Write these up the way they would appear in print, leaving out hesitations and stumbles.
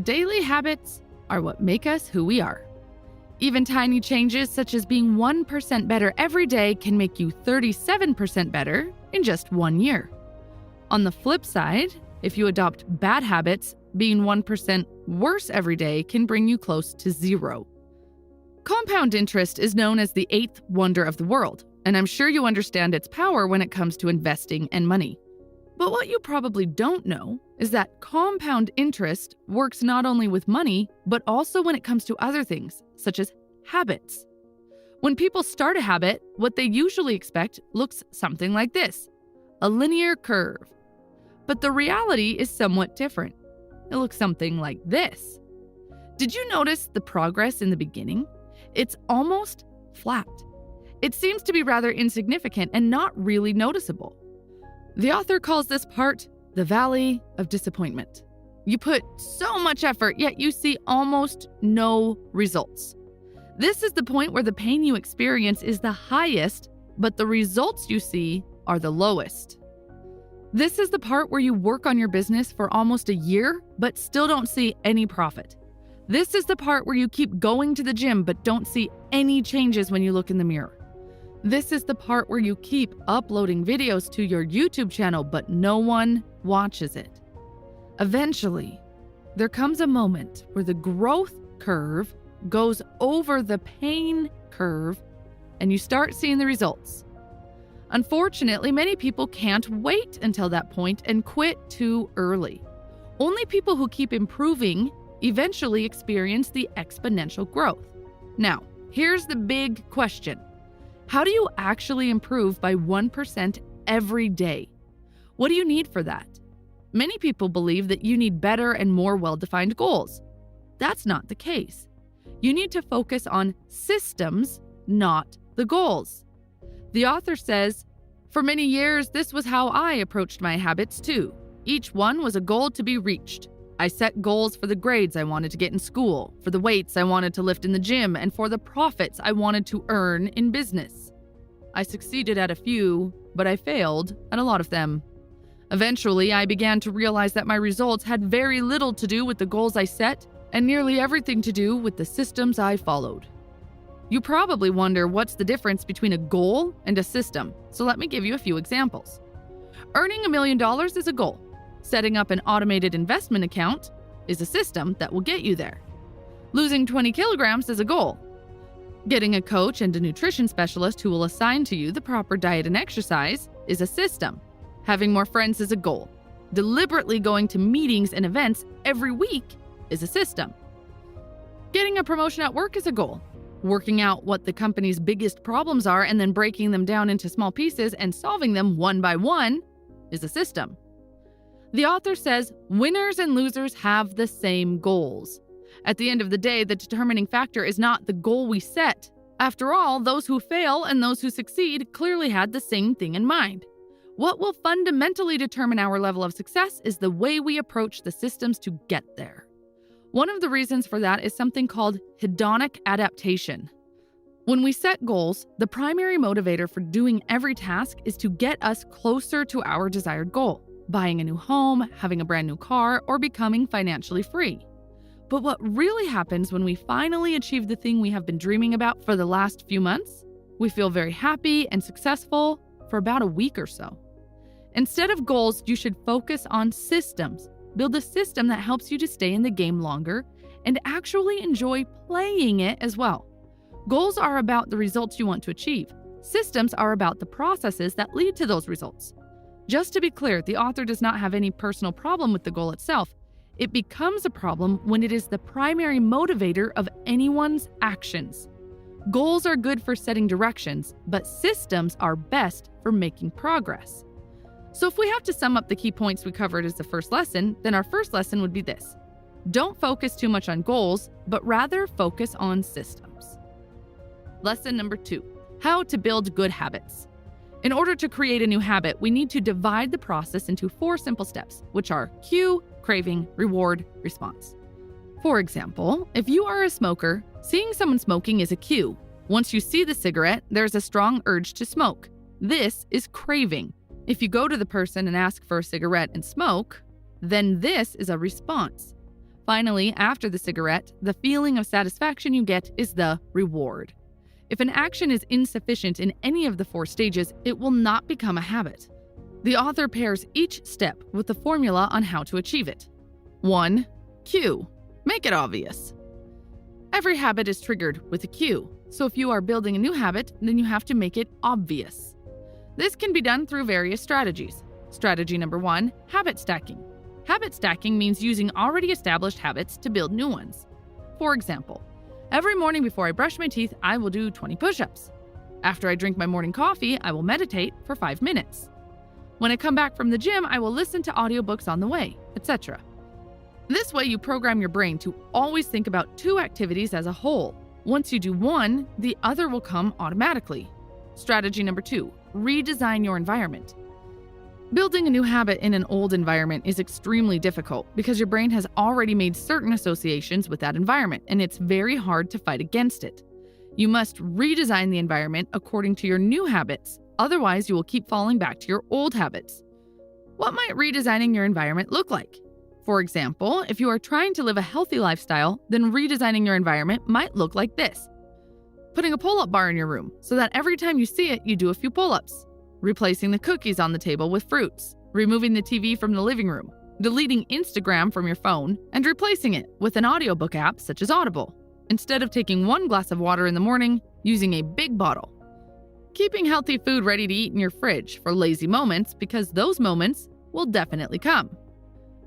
Daily habits are what make us who we are. Even tiny changes such as being 1% better every day can make you 37% better in just 1 year. On the flip side, if you adopt bad habits, being 1% worse every day can bring you close to zero. Compound interest is known as the eighth wonder of the world, and I'm sure you understand its power when it comes to investing and money. But what you probably don't know is that compound interest works not only with money, but also when it comes to other things, such as habits. When people start a habit, what they usually expect looks something like this: a linear curve. But the reality is somewhat different. It looks something like this. Did you notice the progress in the beginning? It's almost flat. It seems to be rather insignificant and not really noticeable. The author calls this part the valley of disappointment. You put so much effort, yet you see almost no results. This is the point where the pain you experience is the highest, but the results you see are the lowest. This is the part where you work on your business for almost a year, but still don't see any profit. This is the part where you keep going to the gym, but don't see any changes when you look in the mirror. This is the part where you keep uploading videos to your YouTube channel, but no one watches it. Eventually, there comes a moment where the growth curve goes over the pain curve, and you start seeing the results. Unfortunately, many people can't wait until that point and quit too early. Only people who keep improving eventually experience the exponential growth. Now, here's the big question. How do you actually improve by 1% every day? What do you need for that? Many people believe that you need better and more well-defined goals. That's not the case. You need to focus on systems, not the goals. The author says, "For many years, this was how I approached my habits too. Each one was a goal to be reached. I set goals for the grades I wanted to get in school, for the weights I wanted to lift in the gym, and for the profits I wanted to earn in business. I succeeded at a few, but I failed at a lot of them. Eventually, I began to realize that my results had very little to do with the goals I set and nearly everything to do with the systems I followed." You probably wonder what's the difference between a goal and a system, so let me give you a few examples. Earning $1 million is a goal. Setting up an automated investment account is a system that will get you there. Losing 20 kilograms is a goal. Getting a coach and a nutrition specialist who will assign to you the proper diet and exercise is a system. Having more friends is a goal. Deliberately going to meetings and events every week is a system. Getting a promotion at work is a goal. Working out what the company's biggest problems are and then breaking them down into small pieces and solving them one by one is a system. The author says winners and losers have the same goals. At the end of the day, the determining factor is not the goal we set. After all, those who fail and those who succeed clearly had the same thing in mind. What will fundamentally determine our level of success is the way we approach the systems to get there. One of the reasons for that is something called hedonic adaptation. When we set goals, the primary motivator for doing every task is to get us closer to our desired goal: buying a new home, having a brand new car, or becoming financially free. But what really happens when we finally achieve the thing we have been dreaming about for the last few months? We feel very happy and successful for about a week or so. Instead of goals, you should focus on systems. Build a system that helps you to stay in the game longer and actually enjoy playing it as well. Goals are about the results you want to achieve. Systems are about the processes that lead to those results. Just to be clear, the author does not have any personal problem with the goal itself. It becomes a problem when it is the primary motivator of anyone's actions. Goals are good for setting directions, but systems are best for making progress. So if we have to sum up the key points we covered as the first lesson, then our first lesson would be this: don't focus too much on goals, but rather focus on systems. Lesson number 2, how to build good habits. In order to create a new habit, we need to divide the process into 4 simple steps, which are cue, craving, reward, response. For example, if you are a smoker, seeing someone smoking is a cue. Once you see the cigarette, there's a strong urge to smoke. This is craving. If you go to the person and ask for a cigarette and smoke, then this is a response. Finally, after the cigarette, the feeling of satisfaction you get is the reward. If an action is insufficient in any of the 4 stages, it will not become a habit. The author pairs each step with a formula on how to achieve it. 1. Cue. Make it obvious. Every habit is triggered with a cue, so if you are building a new habit, then you have to make it obvious. This can be done through various strategies. Strategy number 1, habit stacking. Habit stacking means using already established habits to build new ones. For example, every morning before I brush my teeth, I will do 20 push-ups. After I drink my morning coffee, I will meditate for 5 minutes. When I come back from the gym, I will listen to audiobooks on the way, etc. This way, you program your brain to always think about 2 activities as a whole. Once you do one, the other will come automatically. Strategy number 2, redesign your environment. Building a new habit in an old environment is extremely difficult because your brain has already made certain associations with that environment, and it's very hard to fight against it. You must redesign the environment according to your new habits. Otherwise, you will keep falling back to your old habits. What might redesigning your environment look like? For example, if you are trying to live a healthy lifestyle, then redesigning your environment might look like this. Putting a pull-up bar in your room so that every time you see it, you do a few pull-ups. Replacing the cookies on the table with fruits. Removing the TV from the living room. Deleting Instagram from your phone and replacing it with an audiobook app such as Audible. Instead of taking 1 glass of water in the morning, using a big bottle. Keeping healthy food ready to eat in your fridge for lazy moments because those moments will definitely come.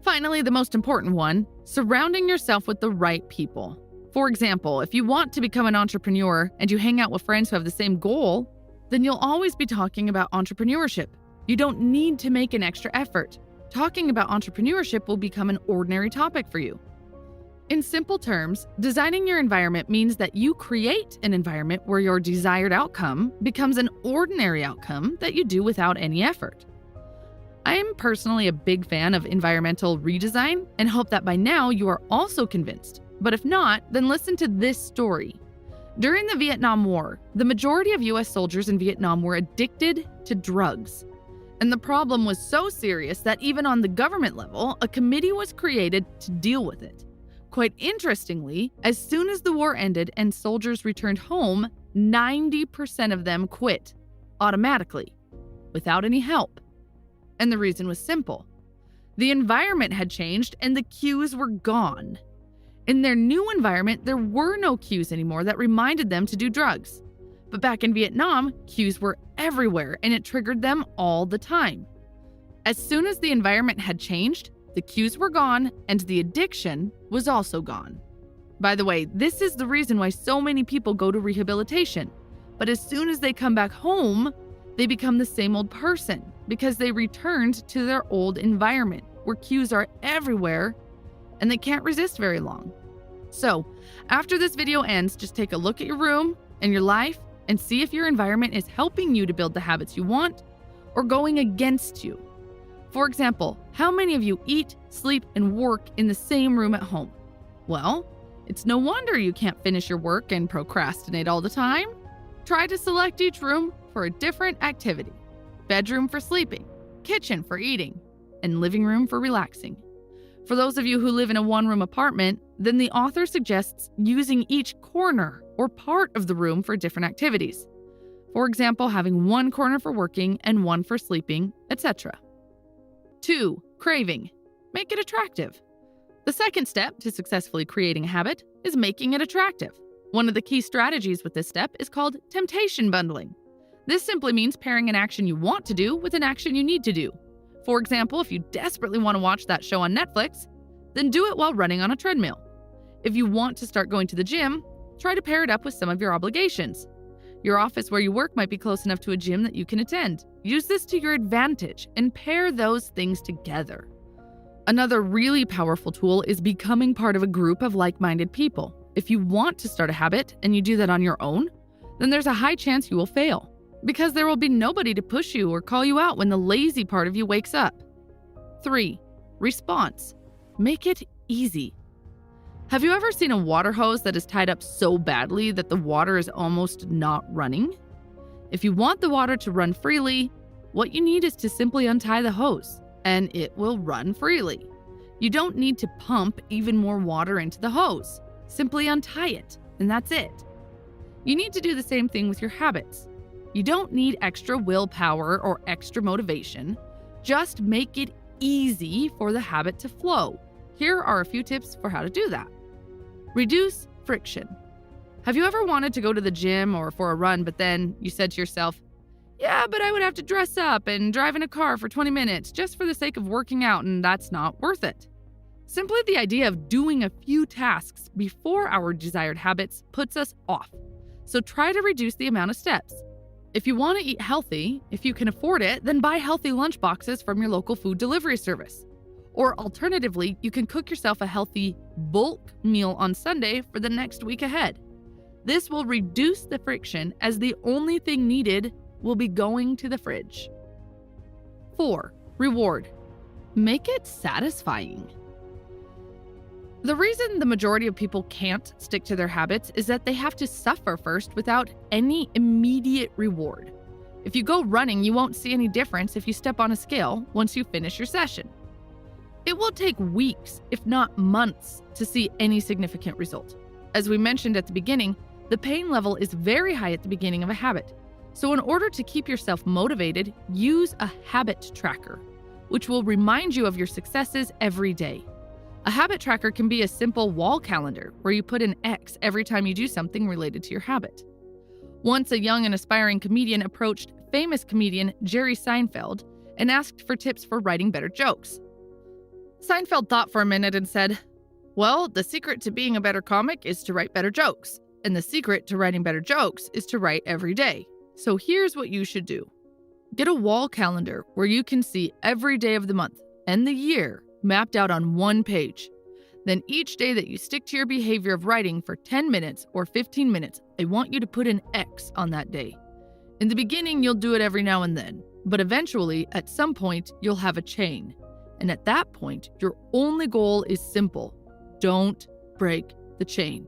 Finally, the most important one, surrounding yourself with the right people. For example, if you want to become an entrepreneur and you hang out with friends who have the same goal, then you'll always be talking about entrepreneurship. You don't need to make an extra effort. Talking about entrepreneurship will become an ordinary topic for you. In simple terms, designing your environment means that you create an environment where your desired outcome becomes an ordinary outcome that you do without any effort. I am personally a big fan of environmental redesign and hope that by now you are also convinced. But if not, then listen to this story. During the Vietnam War, the majority of US soldiers in Vietnam were addicted to drugs. And the problem was so serious that even on the government level, a committee was created to deal with it. Quite interestingly, as soon as the war ended and soldiers returned home, 90% of them quit automatically, without any help. And the reason was simple. The environment had changed and the cues were gone. In their new environment, there were no cues anymore that reminded them to do drugs. But back in Vietnam, cues were everywhere and it triggered them all the time. As soon as the environment had changed, the cues were gone and the addiction was also gone. By the way, this is the reason why so many people go to rehabilitation. But as soon as they come back home, they become the same old person because they returned to their old environment where cues are everywhere and they can't resist very long. So, after this video ends, just take a look at your room and your life and see if your environment is helping you to build the habits you want or going against you. For example, how many of you eat, sleep, and work in the same room at home? Well, it's no wonder you can't finish your work and procrastinate all the time. Try to select each room for a different activity. Bedroom for sleeping, kitchen for eating, and living room for relaxing. For those of you who live in a one-room apartment, then the author suggests using each corner or part of the room for different activities. For example, having one corner for working and one for sleeping, etc. 2. Craving. Make it attractive. The second step to successfully creating a habit is making it attractive. One of the key strategies with this step is called temptation bundling. This simply means pairing an action you want to do with an action you need to do. For example, if you desperately want to watch that show on Netflix, then do it while running on a treadmill. If you want to start going to the gym, try to pair it up with some of your obligations. Your office where you work might be close enough to a gym that you can attend. Use this to your advantage and pair those things together. Another really powerful tool is becoming part of a group of like-minded people. If you want to start a habit and you do that on your own, then there's a high chance you will fail, because there will be nobody to push you or call you out when the lazy part of you wakes up. 3. Response. Make it easy. Have you ever seen a water hose that is tied up so badly that the water is almost not running? If you want the water to run freely, what you need is to simply untie the hose, and it will run freely. You don't need to pump even more water into the hose. Simply untie it, and that's it. You need to do the same thing with your habits. You don't need extra willpower or extra motivation. Just make it easy for the habit to flow. Here are a few tips for how to do that. Reduce friction. Have you ever wanted to go to the gym or for a run, but then you said to yourself, yeah, but I would have to dress up and drive in a car for 20 minutes just for the sake of working out, and that's not worth it. Simply the idea of doing a few tasks before our desired habits puts us off. So try to reduce the amount of steps. If you want to eat healthy, if you can afford it, then buy healthy lunch boxes from your local food delivery service. Or alternatively, you can cook yourself a healthy bulk meal on Sunday for the next week ahead. This will reduce the friction as the only thing needed will be going to the fridge. 4. Reward. Make it satisfying. The reason the majority of people can't stick to their habits is that they have to suffer first without any immediate reward. If you go running, you won't see any difference if you step on a scale once you finish your session. It will take weeks, if not months, to see any significant result. As we mentioned at the beginning, the pain level is very high at the beginning of a habit. So in order to keep yourself motivated, use a habit tracker, which will remind you of your successes every day. A habit tracker can be a simple wall calendar where you put an X every time you do something related to your habit. Once a young and aspiring comedian approached famous comedian Jerry Seinfeld and asked for tips for writing better jokes. Seinfeld thought for a minute and said, well, the secret to being a better comic is to write better jokes, and the secret to writing better jokes is to write every day. So here's what you should do. Get a wall calendar where you can see every day of the month and the year mapped out on one page. Then each day that you stick to your behavior of writing for 10 minutes or 15 minutes, I want you to put an X on that day. In the beginning, you'll do it every now and then, but eventually, at some point, you'll have a chain. And at that point, your only goal is simple. Don't break the chain.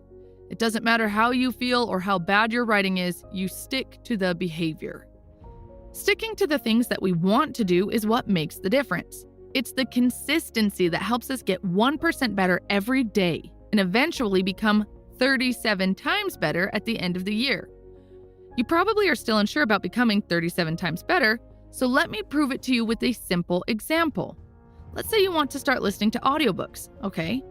It doesn't matter how you feel or how bad your writing is, you stick to the behavior. Sticking to the things that we want to do is what makes the difference. It's the consistency that helps us get 1% better every day and eventually become 37 times better at the end of the year. You probably are still unsure about becoming 37 times better, so let me prove it to you with a simple example. Let's say you want to start listening to audiobooks, okay?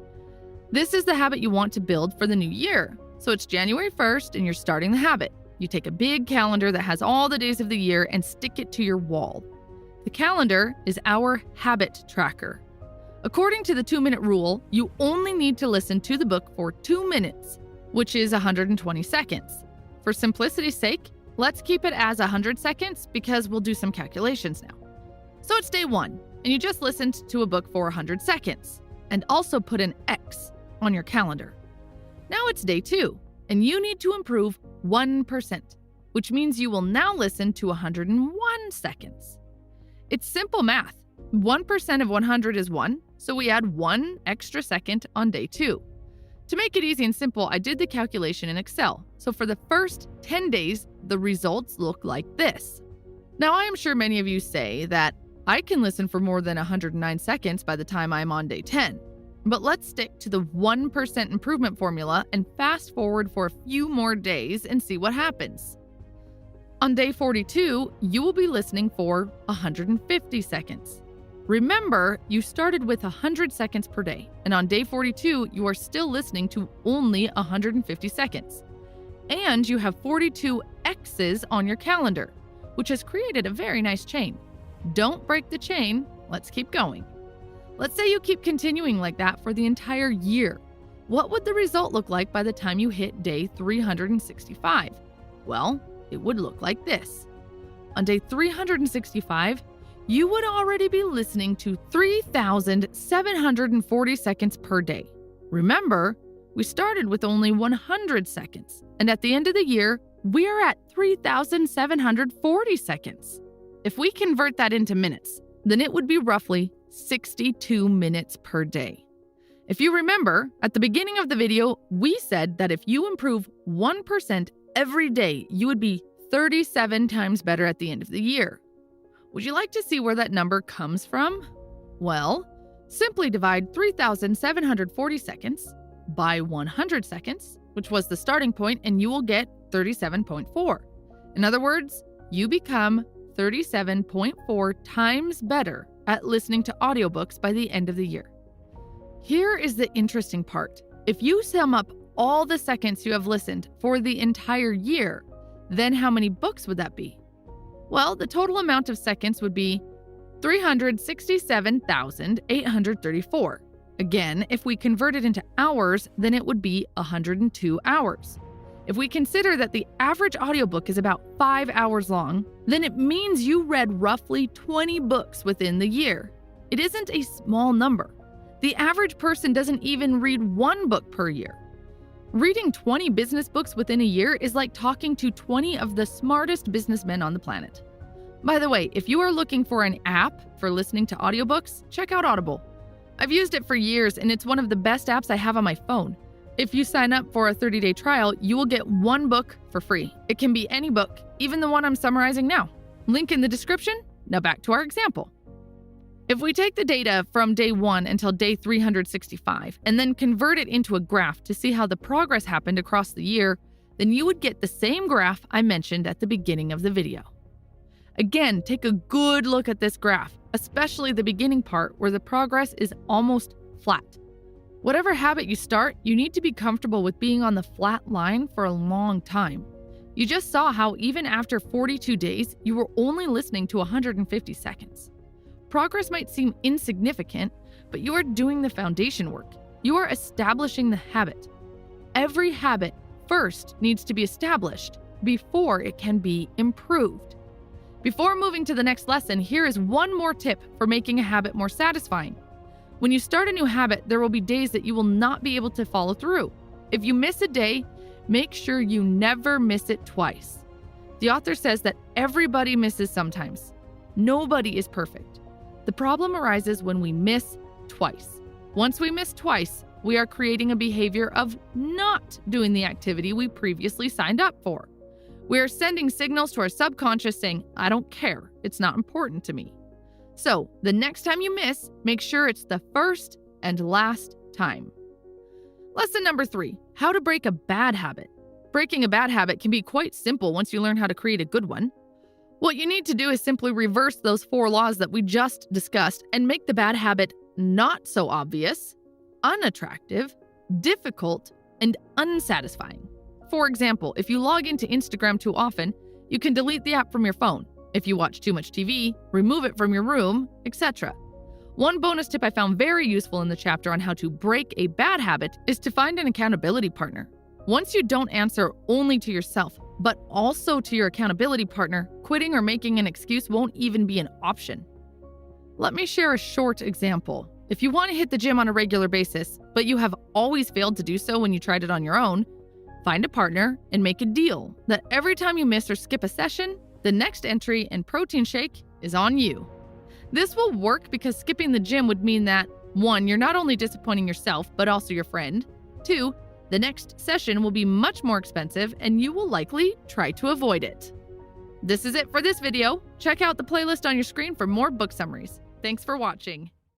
This is the habit you want to build for the new year. So it's January 1st and you're starting the habit. You take a big calendar that has all the days of the year and stick it to your wall. The calendar is our habit tracker. According to the 2-minute rule, you only need to listen to the book for 2 minutes, which is 120 seconds. For simplicity's sake, let's keep it as 100 seconds because we'll do some calculations now. So it's day 1, and you just listened to a book for 100 seconds, and also put an X on your calendar. Now it's day 2, and you need to improve 1%, which means you will now listen to 101 seconds. It's simple math. 1% of 100 is 1, so we add 1 extra second on day 2. To make it easy and simple, I did the calculation in Excel. So for the first 10 days, the results look like this. Now, I am sure many of you say that I can listen for more than 109 seconds by the time I'm on day 10. But let's stick to the 1% improvement formula and fast forward for a few more days and see what happens. On day 42, you will be listening for 150 seconds. Remember, you started with 100 seconds per day, and on day 42, you are still listening to only 150 seconds. And you have 42 X's on your calendar, which has created a very nice chain. Don't break the chain, let's keep going. Let's say you keep continuing like that for the entire year. What would the result look like by the time you hit day 365? Well, it would look like this. On day 365, you would already be listening to 3,740 seconds per day. Remember, we started with only 100 seconds, and at the end of the year, we're at 3,740 seconds. If we convert that into minutes, then it would be roughly 62 minutes per day. If you remember, at the beginning of the video, we said that if you improve 1% every day, you would be 37 times better at the end of the year. Would you like to see where that number comes from? Well, Simply divide 3,740 seconds by 100 seconds, which was the starting point, and you will get 37.4. In other words, you become 37.4 times better at listening to audiobooks by the end of the year. Here is the interesting part. If you sum up all the seconds you have listened for the entire year, then how many books would that be? Well, the total amount of seconds would be 367,834. Again, if we convert it into hours, then it would be 102 hours. If we consider that the average audiobook is about 5 hours long, then it means you read roughly 20 books within the year. It isn't a small number. The average person doesn't even read 1 book per year. Reading 20 business books within a year is like talking to 20 of the smartest businessmen on the planet. By the way, if you are looking for an app for listening to audiobooks, check out Audible. I've used it for years, and it's one of the best apps I have on my phone. If you sign up for a 30-day trial, you will get 1 book for free. It can be any book, even the one I'm summarizing now. Link in the description. Now back to our example. If we take the data from day 1 until day 365 and then convert it into a graph to see how the progress happened across the year, then you would get the same graph I mentioned at the beginning of the video. Again, take a good look at this graph, especially the beginning part where the progress is almost flat. Whatever habit you start, you need to be comfortable with being on the flat line for a long time. You just saw how even after 42 days, you were only listening to 150 seconds. Progress might seem insignificant, but you are doing the foundation work. You are establishing the habit. Every habit first needs to be established before it can be improved. Before moving to the next lesson, here is one more tip for making a habit more satisfying. When you start a new habit, there will be days that you will not be able to follow through. If you miss a day, make sure you never miss it twice. The author says that everybody misses sometimes. Nobody is perfect. The problem arises when we miss twice. Once we miss twice, we are creating a behavior of not doing the activity we previously signed up for. We are sending signals to our subconscious saying, I don't care, it's not important to me. So, the next time you miss, make sure it's the first and last time. Lesson number 3, how to break a bad habit. Breaking a bad habit can be quite simple once you learn how to create a good one. What you need to do is simply reverse those 4 laws that we just discussed and make the bad habit not so obvious, unattractive, difficult, and unsatisfying. For example, if you log into Instagram too often, you can delete the app from your phone. If you watch too much TV, remove it from your room, etc. One bonus tip I found very useful in the chapter on how to break a bad habit is to find an accountability partner. Once you don't answer only to yourself, but also to your accountability partner, quitting or making an excuse won't even be an option. Let me share a short example. If you want to hit the gym on a regular basis, but you have always failed to do so when you tried it on your own, find a partner and make a deal that every time you miss or skip a session, the next entry in protein shake is on you. This will work because skipping the gym would mean that 1, you're not only disappointing yourself, but also your friend. 2, the next session will be much more expensive and you will likely try to avoid it. This is it for this video. Check out the playlist on your screen for more book summaries. Thanks for watching.